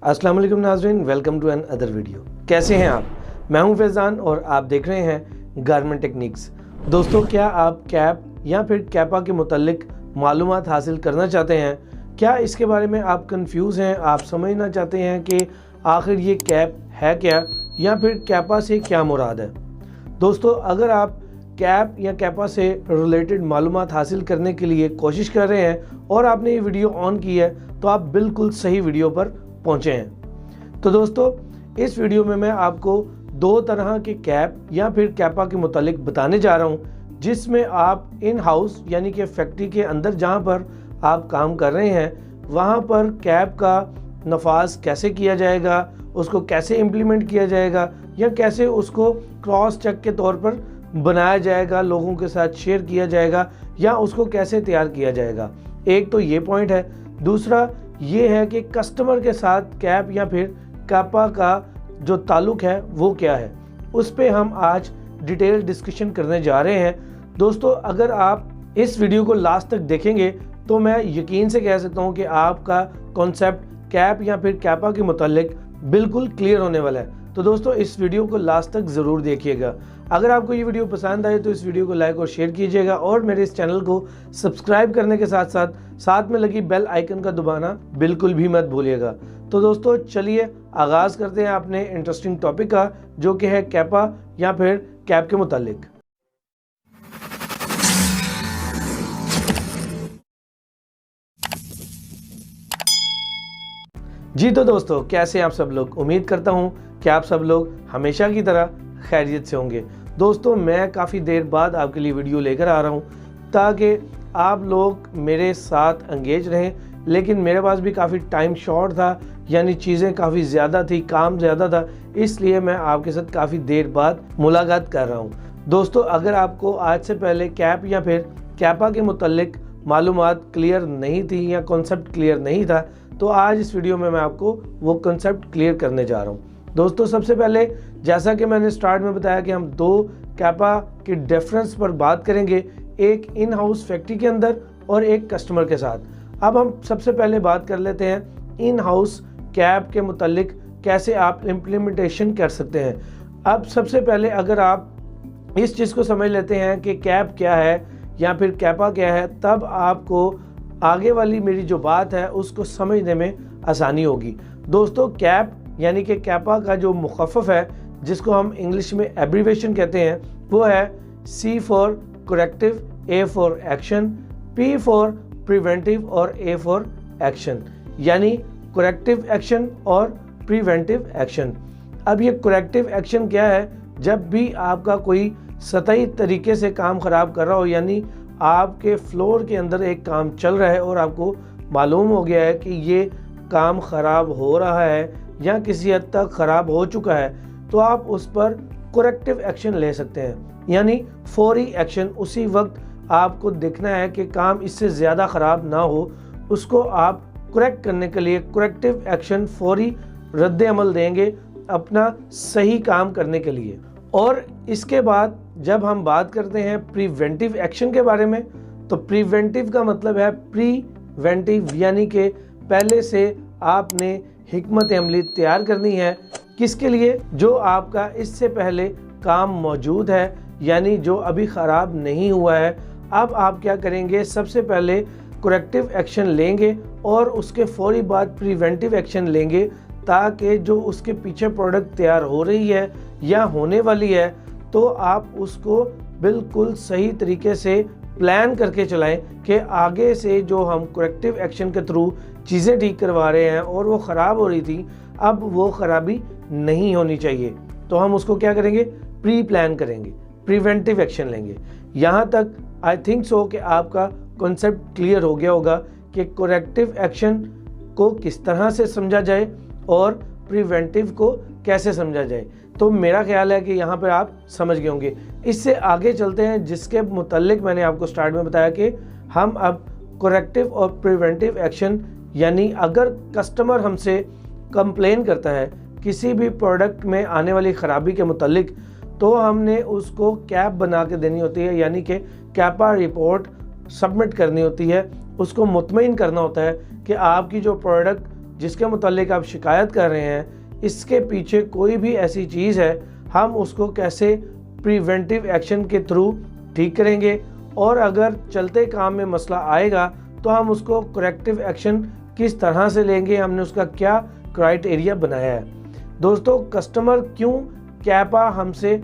अस्सलाम वालेकुम नाज़रीन, welcome to another video. कैसे हैं आप? मैं हूं फैज़ान और आप देख रहे हैं गारमेंट टेक्निक्स। दोस्तों, क्या आप कैप या फिर कैपा के मुतालिक मालूमात हासिल करना चाहते हैं? क्या इसके बारे में आप कंफ्यूज हैं? आप समझना चाहते हैं कि आखिर ये कैप है क्या या फिर कैपा से क्या मुराद है? दोस्तों, अगर आप कैप या कैपा से रिलेटेड मालूमात हासिल करने के लिए कोशिश कर रहे हैं और आपने ये वीडियो ऑन की है तो आप बिल्कुल सही वीडियो पर पहुंचे हैं। तो दोस्तों, इस वीडियो में मैं आपको दो तरह के कैप या फिर कैपा के मुतालिक बताने जा रहा हूं, जिसमें आप इन हाउस यानी कि फैक्ट्री के अंदर जहां पर आप काम कर रहे हैं वहां पर कैप का नफाज कैसे किया जाएगा, उसको कैसे इम्प्लीमेंट किया जाएगा या कैसे उसको क्रॉस चेक के तौर पर बनाया जाएगा, लोगों के साथ शेयर किया जाएगा या उसको कैसे तैयार किया जाएगा। एक तो ये पॉइंट है। दूसरा ये है कि कस्टमर के साथ कैप या फिर कैपा का जो ताल्लुक है वो क्या है, उस पे हम आज डिटेल डिस्कशन करने जा रहे हैं। दोस्तों, अगर आप इस वीडियो को लास्ट तक देखेंगे तो मैं यकीन से कह सकता हूँ कि आपका कॉन्सेप्ट कैप या फिर कैपा के मुतालिक बिल्कुल क्लियर होने वाला है। तो दोस्तों, इस वीडियो को लास्ट तक ज़रूर देखिएगा। अगर आपको ये वीडियो पसंद आए तो इस वीडियो को लाइक और शेयर कीजिएगा और मेरे इस चैनल को सब्सक्राइब करने के साथ साथ में लगी बेल आइकन का दबाना बिल्कुल भी मत भूलिएगा। तो दोस्तों, चलिए आगाज़ करते हैं अपने इंटरेस्टिंग टॉपिक का, जो कि है कैपा या फिर कैप के मुतालिक। जी तो दोस्तों, कैसे आप सब लोग? उम्मीद करता हूँ कि आप सब लोग हमेशा की तरह खैरियत से होंगे। दोस्तों, मैं काफ़ी देर बाद आपके लिए वीडियो लेकर आ रहा हूँ ताकि आप लोग मेरे साथ एंगेज रहें, लेकिन मेरे पास भी काफ़ी टाइम शॉर्ट था, यानी चीज़ें काफ़ी ज़्यादा थी, काम ज़्यादा था, इसलिए मैं आपके साथ काफ़ी देर बाद मुलाकात कर रहा हूँ। दोस्तों, अगर आपको आज से पहले कैप या फिर कैपा के मुतालिक मालूमात क्लियर नहीं थी या कॉन्सेप्ट क्लियर नहीं था तो आज इस वीडियो में मैं आपको वो कॉन्सेप्ट क्लियर करने जा रहा हूँ। दोस्तों, सबसे पहले जैसा कि मैंने स्टार्ट में बताया कि हम दो कैपा के डिफरेंस पर बात करेंगे, एक इन हाउस फैक्ट्री के अंदर और एक कस्टमर के साथ। अब हम सबसे पहले बात कर लेते हैं इन हाउस कैप के मुतालिक कैसे आप इम्प्लीमेंटेशन कर सकते हैं। अब सबसे पहले अगर आप इस चीज़ को समझ लेते हैं कि कैप क्या है या फिर कैपा क्या है, तब आपको आगे वाली मेरी जो बात है उसको समझने में आसानी होगी। दोस्तों, कैप यानी कि कैपा का जो मुखफ़फ़ है, जिसको हम इंग्लिश में एब्रीवेशन कहते हैं, वो है C for corrective, A for action, P for preventive और A फॉर एक्शन, यानी करेक्टिव एक्शन और प्रिवेंटिव एक्शन। अब ये करेक्टिव एक्शन क्या है? जब भी आपका कोई सतही तरीके से काम ख़राब कर रहा हो, यानी आपके फ्लोर के अंदर एक काम चल रहा है और आपको मालूम हो गया है कि ये काम ख़राब हो रहा है या किसी हद तक ख़राब हो चुका है, तो आप उस पर करेक्टिव एक्शन ले सकते हैं, यानी फौरी एक्शन। उसी वक्त आपको देखना है कि काम इससे ज़्यादा ख़राब ना हो, उसको आप करेक्ट करने के लिए करेक्टिव एक्शन फौरी रद्द अमल देंगे अपना सही काम करने के लिए। और इसके बाद जब हम बात करते हैं प्रिवेंटिव एक्शन के बारे में, तो प्रिवेंटिव का मतलब है प्रीवेंटिव, यानी कि पहले से आपने हिकमत अमली तैयार करनी है। किसके लिए? जो आपका इससे पहले काम मौजूद है, यानी जो अभी ख़राब नहीं हुआ है। अब आप क्या करेंगे? सबसे पहले करेक्टिव एक्शन लेंगे और उसके फौरी बाद प्रिवेंटिव एक्शन लेंगे, ताकि जो उसके पीछे प्रोडक्ट तैयार हो रही है या होने वाली है तो आप उसको बिल्कुल सही तरीके से प्लान करके चलाएं कि आगे से जो हम करेक्टिव एक्शन के थ्रू चीज़ें ठीक करवा रहे हैं और वो ख़राब हो रही थी, अब वो ख़राबी नहीं होनी चाहिए। तो हम उसको क्या करेंगे? प्री प्लान करेंगे, प्रिवेंटिव एक्शन लेंगे। यहाँ तक आई थिंक सो कि आपका कॉन्सेप्ट क्लियर हो गया होगा कि करेक्टिव एक्शन को किस तरह से समझा जाए और प्रिवेंटिव को कैसे समझा जाए। तो मेरा ख्याल है कि यहाँ पर आप समझ गए होंगे। इससे आगे चलते हैं, जिसके मुतालिक मैंने आपको स्टार्ट में बताया कि हम अब करेक्टिव और प्रिवेंटिव एक्शन, यानी अगर कस्टमर हमसे कंप्लेन करता है किसी भी प्रोडक्ट में आने वाली ख़राबी के मुतालिक, तो हमने उसको कैप बना के देनी होती है, यानी कि कैपा रिपोर्ट सबमिट करनी होती है। उसको मुतमईन करना होता है कि आपकी जो प्रोडक्ट जिसके मुतालिक आप शिकायत कर रहे हैं, इसके पीछे कोई भी ऐसी चीज़ है, हम उसको कैसे प्रिवेंटिव एक्शन के थ्रू ठीक करेंगे, और अगर चलते काम में मसला आएगा तो हम उसको करेक्टिव एक्शन किस तरह से लेंगे, हमने उसका क्या क्राइटेरिया बनाया है। दोस्तों, कस्टमर क्यों कैपा हमसे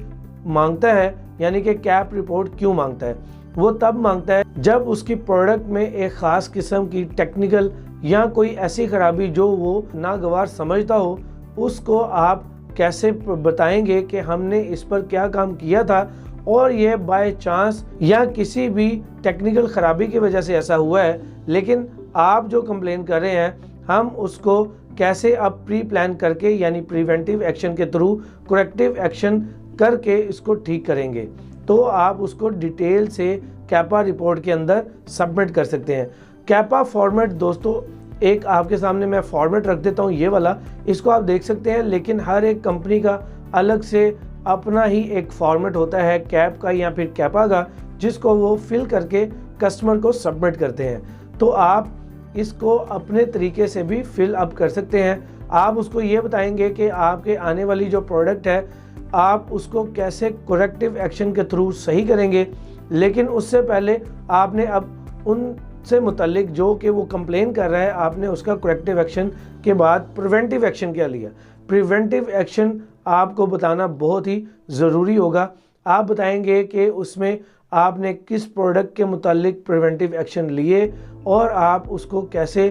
मांगता है, यानी कि कैप रिपोर्ट क्यों मांगता है? वो तब मांगता है जब उसकी प्रोडक्ट में एक ख़ास किस्म की टेक्निकल या कोई ऐसी खराबी जो वो नागवार समझता हो, उसको आप कैसे बताएंगे कि हमने इस पर क्या काम किया था और ये बाय चांस या किसी भी टेक्निकल ख़राबी की वजह से ऐसा हुआ है, लेकिन आप जो कंप्लेन कर रहे हैं हम उसको कैसे अब प्री प्लान करके यानी प्रिवेंटिव एक्शन के थ्रू करेक्टिव एक्शन करके इसको ठीक करेंगे। तो आप उसको डिटेल से कैपा रिपोर्ट के अंदर सबमिट कर सकते हैं। कैपा फॉर्मेट दोस्तों, एक आपके सामने मैं फॉर्मेट रख देता हूँ, ये वाला, इसको आप देख सकते हैं, लेकिन हर एक कंपनी का अलग से अपना ही एक फॉर्मेट होता है कैप का या फिर कैपा का, जिसको वो फिल करके कस्टमर को सबमिट करते हैं। तो आप इसको अपने तरीके से भी फिल अप कर सकते हैं। आप उसको ये बताएंगे कि आपके आने वाली जो प्रोडक्ट है आप उसको कैसे करेक्टिव एक्शन के थ्रू सही करेंगे, लेकिन उससे पहले आपने अब उनसे मुतल्लिक जो कि वो कंप्लेन कर रहा है, आपने उसका करेक्टिव एक्शन के बाद प्रिवेंटिव एक्शन क्या लिया। प्रिवेंटिव एक्शन आपको बताना बहुत ही ज़रूरी होगा। आप बताएंगे कि उसमें आपने किस प्रोडक्ट के मुतालिक प्रिवेंटिव एक्शन लिए और आप उसको कैसे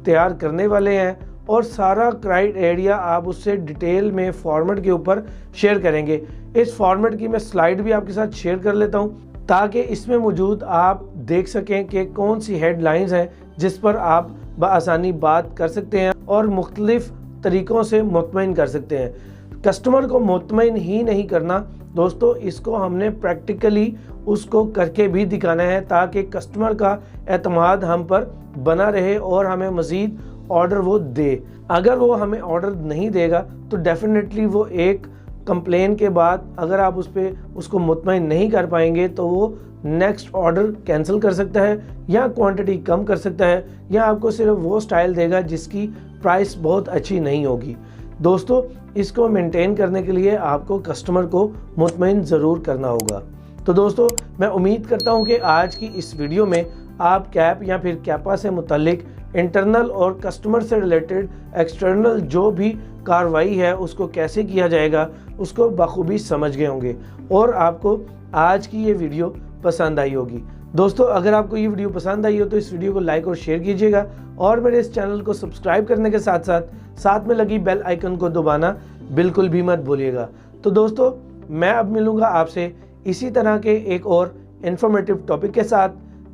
तैयार करने वाले हैं, और सारा क्राइटेरिया आप उससे डिटेल में फॉर्मेट के ऊपर शेयर करेंगे। इस फॉर्मेट की मैं स्लाइड भी आपके साथ शेयर कर लेता हूं, ताकि इसमें मौजूद आप देख सकें कि कौन सी हेडलाइंस हैं जिस पर आप बआसानी बात कर सकते हैं और मुख्तलिफ तरीक़ों से मुतमईन कर सकते हैं। कस्टमर को मुतमईन ही नहीं करना दोस्तों, इसको हमने प्रैक्टिकली उसको करके भी दिखाना है, ताकि कस्टमर का एतमाद हम पर बना रहे और हमें मज़ीद ऑर्डर वो दे। अगर वो हमें ऑर्डर नहीं देगा तो डेफिनेटली वो एक कंप्लेन के बाद अगर आप उसको मुतमईन नहीं कर पाएंगे तो वो नेक्स्ट ऑर्डर कैंसिल कर सकता है या क्वांटिटी कम कर सकता है, या आपको सिर्फ वो स्टाइल देगा जिसकी प्राइस बहुत अच्छी नहीं होगी। दोस्तों, इसको मेंटेन करने के लिए आपको कस्टमर को मुतमईन ज़रूर करना होगा। तो दोस्तों, मैं उम्मीद करता हूं कि आज की इस वीडियो में आप कैप या फिर कैपा से मुतल्लिक इंटरनल और कस्टमर से रिलेटेड एक्सटर्नल जो भी कार्रवाई है उसको कैसे किया जाएगा उसको बखूबी समझ गए होंगे और आपको आज की ये वीडियो पसंद आई होगी। दोस्तों, अगर आपको ये वीडियो पसंद आई हो तो इस वीडियो को लाइक और शेयर कीजिएगा, और मेरे इस चैनल को सब्सक्राइब करने के साथ साथ में लगी बेल आइकन को दबाना बिल्कुल भी मत भूलिएगा। तो दोस्तों, मैं अब मिलूँगा आपसे इसी तरह के एक और इन्फॉर्मेटिव टॉपिक के साथ।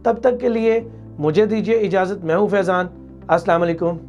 तब तक के लिए मुझे दीजिए इजाज़त। मैं हूँ फैज़ान। अस्सलाम वालेकुम।